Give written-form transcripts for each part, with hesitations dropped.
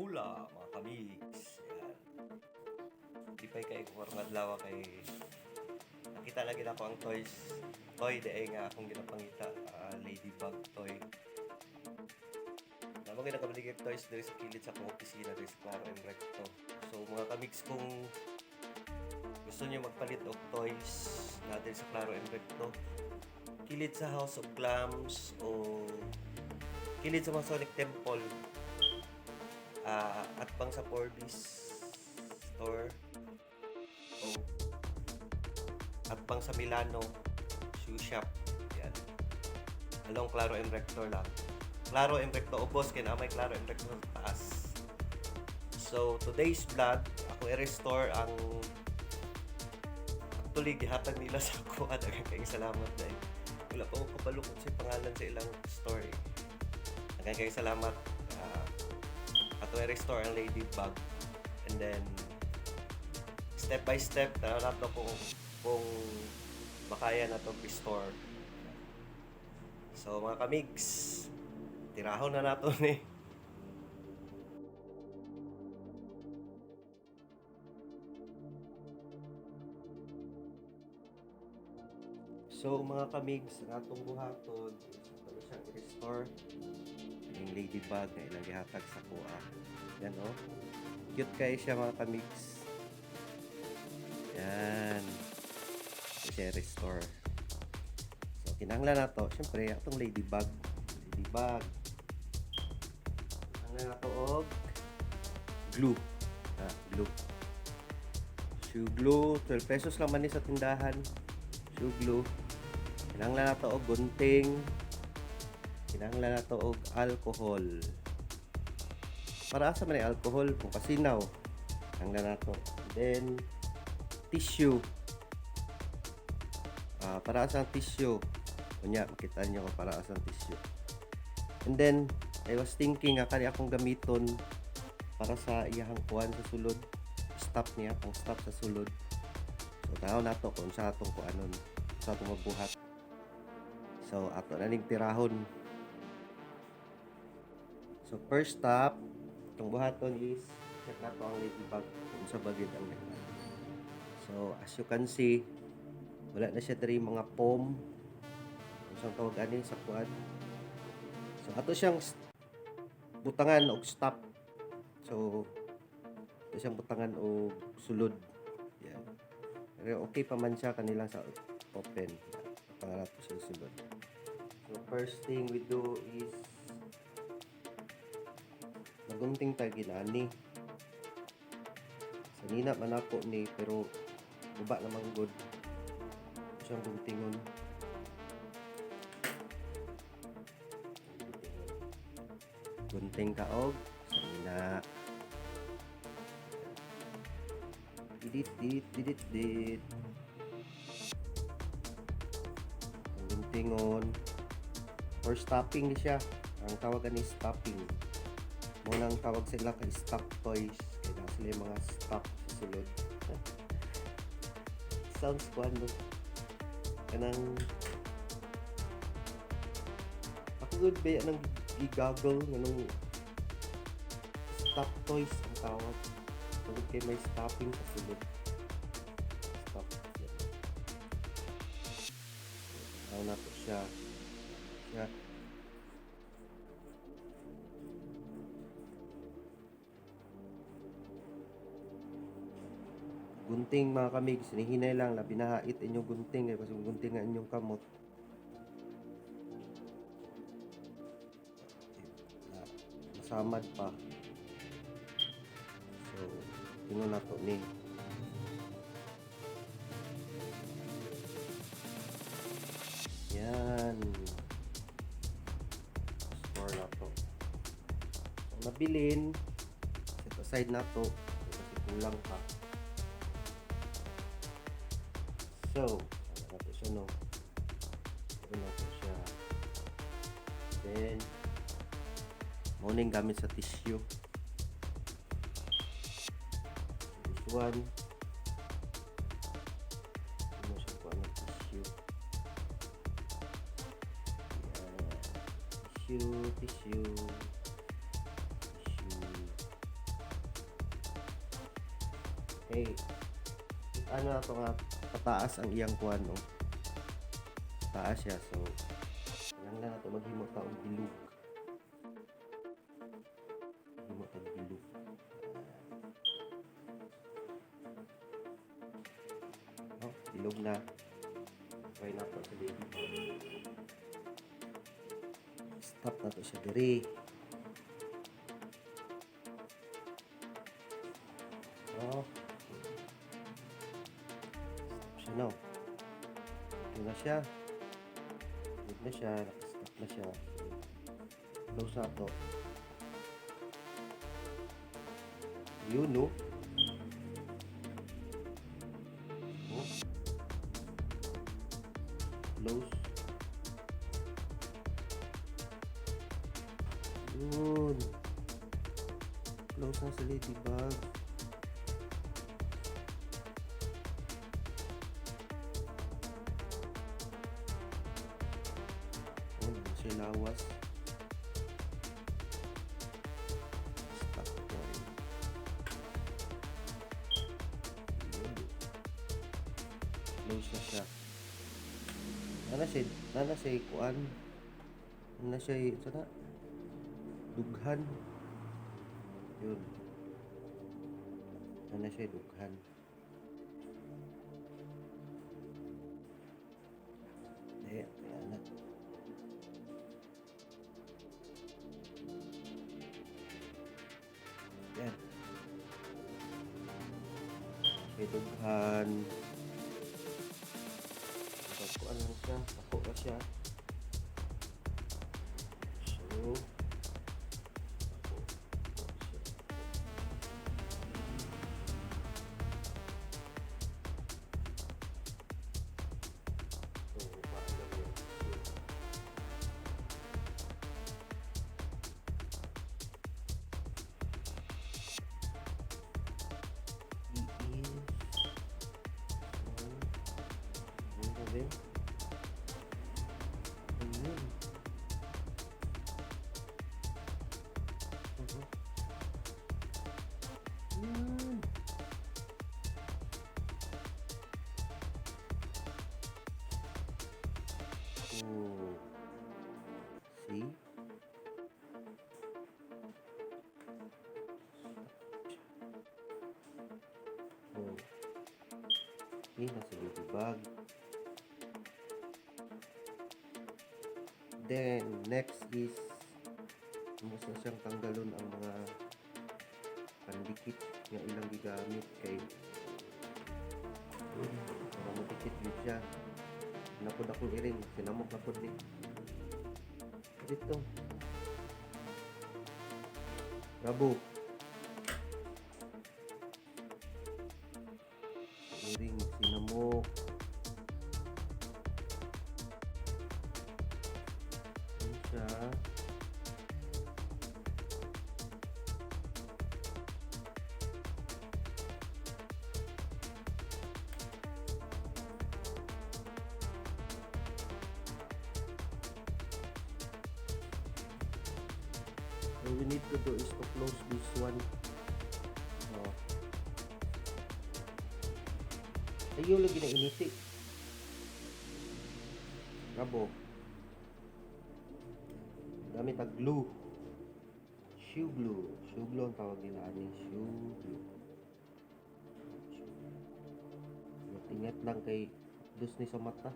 hula mga kamigs. Yan. Di pa kay kurang adlaw kay nakita lagi na ko ang toy ay nga akong ginapangita, ladybug toy. Namo ginakabaligid toys diri sa kilid sa akong opisina diri sa Claro and Recto. So mga kamigs, kung gusto niyo magpalit og toys na diri sa Claro and Recto, kilid sa House of Clams o kilid sa Masonic Temple, at pang sa 4B's store o at pang sa Milano shoe shop. Yan. Along Claro and Recto lang. Claro and Recto ubos kay na may Claro and Recto sa taas. So today's vlog, ako i-restore ang actually gihatag nila sa ako at kayong salamat dahil wala pa ako kapalukot sa pangalan sa ilang store. Kayong salamat. Ato i-restore ang ladybug, and then step by step na to kung makaya na to restore. So mga kamigs, tirahon na nato ni. So mga kamigs, atong buhaton ito siyang i-restore yung ladybug na ilang gihatag sa kuha. Yan o. Cute kayo siya mga kamigs. Yan. Ito siya restore. So kinahanglan na to. Siyempre, itong ladybug. Kinahanglan na to og glue. Glue. Shoe glue. 12 pesos lang man sa tindahan. Shoe glue. Kinahanglan na to og gunting. Kinahanglan na to og alcohol. Para asa man ay alcohol kung kasinaw. Kinahanglan na to. Then tissue. Para asang tissue. Kunya makita niyo kung para asang tissue. And then I was thinking kani akong gamiton para sa iyahang kuan sa sulod. Stop niya, pang stop sa sulod. So tawo na to kung sa atong kuanon, sa atong magbuhat. So ato na ning tirahon. So first stop, itong buhaton is check na to ang ladybug kung sa bagid ang nekman. So as you can see, wala na siya diri mga foam. Kung saan tawag ani sa kuan. So ato siyang butangan og stop. So ato siyang butangan og sulod. Yan. Pero okay pa man siya kanila sa open. Para to sa sulod. So first thing we do is magunting tayo ginani. Sanina man ako ni pero buba namang good. Siyang guntingon. Gunting kaog sanina. Didit. Guntingon. For stopping ni siya. Ang tawagan ni stopping. Muna ang tawag sila kay stock toys. Kaya sila yung mga stock sa sulod. Sounds fun, no? Kanang ako good ba yan ang gigaggle ng stock toys ang tawag. Tawag kayo may stopping sa sulod. Stop. Now na to siya. Gunting mga kamig, sinihinay lang na binahait inyong gunting kasi gunting nga inyong kamot. Masamad pa. So, tingnan na to ni. Yan. Store na to. So, nabilin. Set aside na to kasi kulang pa. So, ano natin siya, no? Ano natin siya. Then, morning gamit sa tissue. This one. Ano siya po, ano, tissue. Yan. Tissue. Okay. Ano na ito nga, pataas ang iyang kuwan, no? Taas siya, so lang na ito maghimo taong bilog. Maghimo taong bilog. Oh, bilog na. Try na ito sa baby. Stop na ito siya diri. Oh. Stop siya, no? Ito na siya. Good na siya. Nakastop na siya. Close na ito. Yun, no? Oh. Close. Yun. Close na sa ladybug. Siya lawas. Stop na rin. Close na siya. Nana siya kuan. Nana siya sana dughan. Yun. Nana siya dughan. Ayan na. Yan. May dughan. Ako ano siya, ako na siya. So, Ayun. Yan. Oh. See? Oh. Okay, nasa ladybug. Then, next is musta siyang tanggalon ang mga pandikit nga ilang gigamit kay para matikit yun siya. Napod akong iring, sinamok napod ni dito. Rabo. Iring, sinamok. Yun siya. What we need to do is to close this one. Oh. Ayaw lagi na initi. Rabo. Gamit ang glue. Shoe glue. Shoe glue ang tawag nila ani. Shoe glue. Matingat lang kay dus ni sa mata.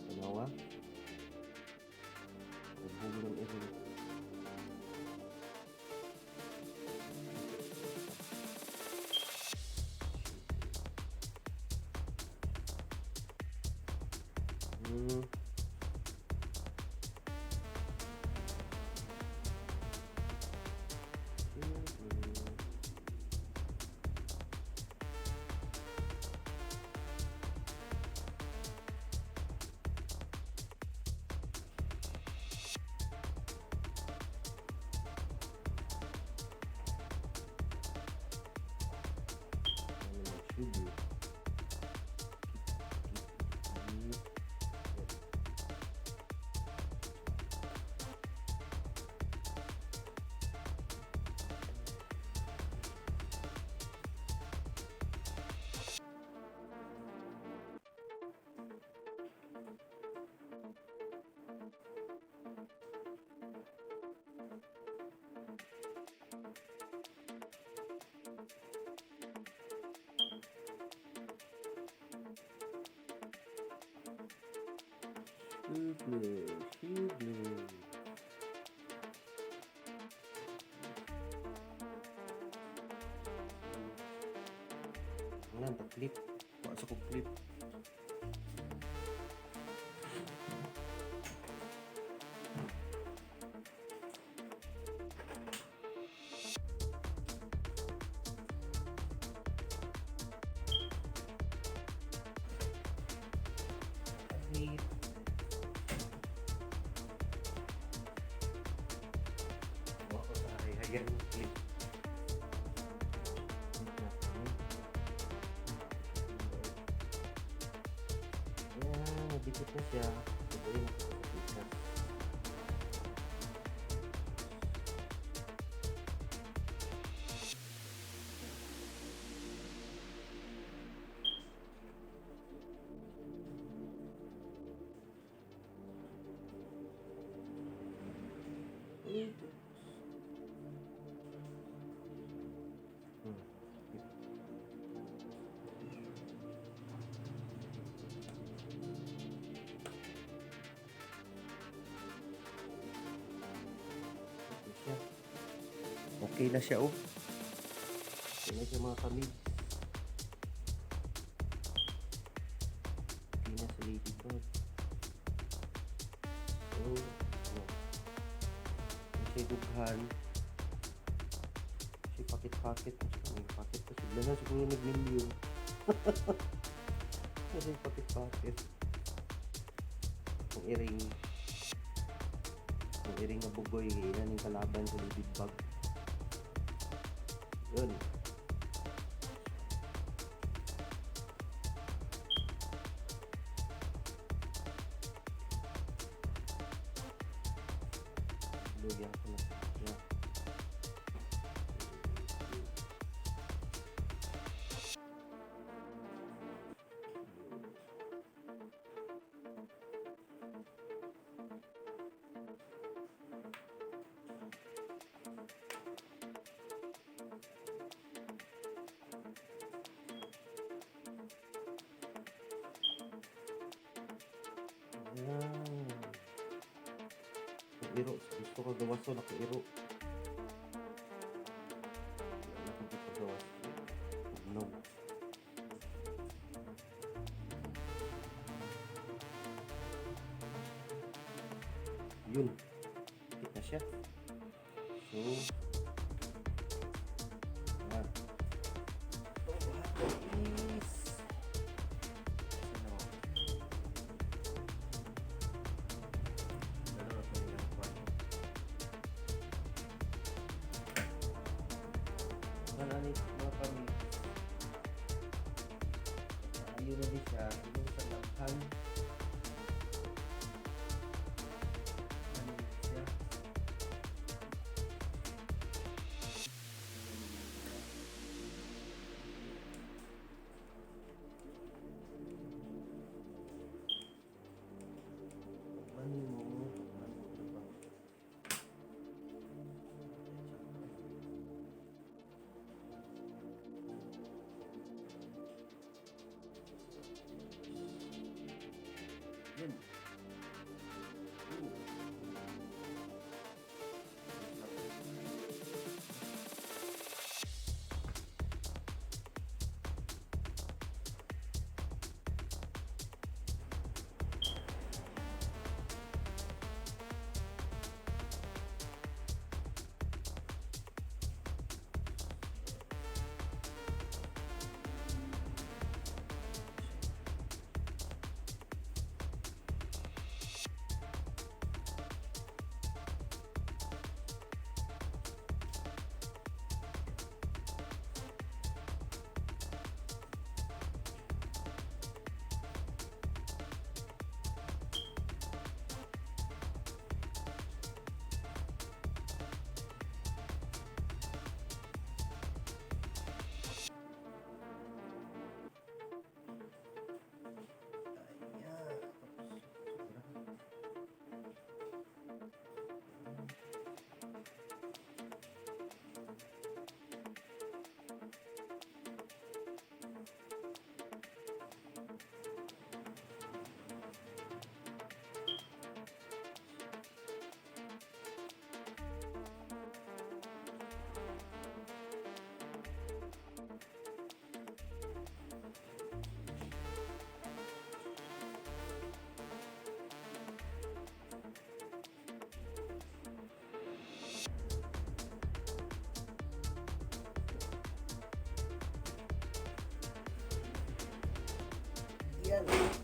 Tanawa. Bulan itu. Sugar. Sugar, sugar. Wala, nag-flip. Pasok ko flip. Flip. Bawa ko sa hayayan ng flip. Ayan, nabikit na siya. Pwede na sa pikas. Okay na siya, oh. Okay na siya, mga kamig. Okay na sa ladybug. So, hindi siya dughan. Siya pakit-pakit. Pakit pa sigla na siguro nag-million. Kasi pakit-pakit. Ang iring na bugoy. Yan yung kalaban sa ladybug. Yun. Lugyan ko na. Yan. Ayan. Nakairo. Gusto ko gawaso. Nakairo. Nakapagpagawas. No. Yun. Kita siya. So, ayan. Mananit mga kami. Ayun na din siya. Yung sa labhan. Mananit siya. Manin mo. Yan.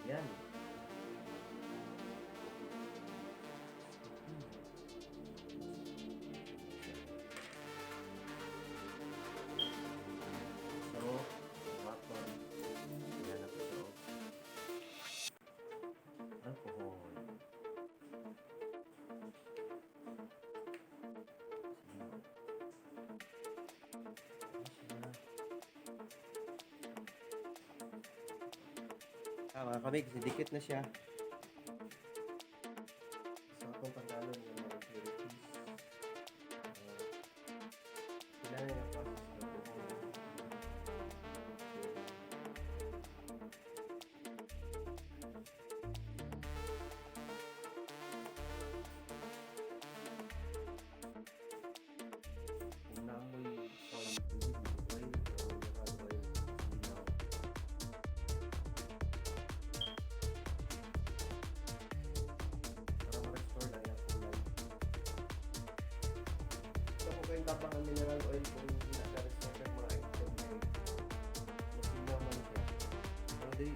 Yan. So, water. Yan na po. Alcohol. Mga kamig, dikit na siya. So, akong pagdalon ng mga impurities. Kailangan yung process na po. Kung naamoy oil, oil, yung tapang ng mineral oil kung nasa-restore mga item na masinaw man siya. Pero di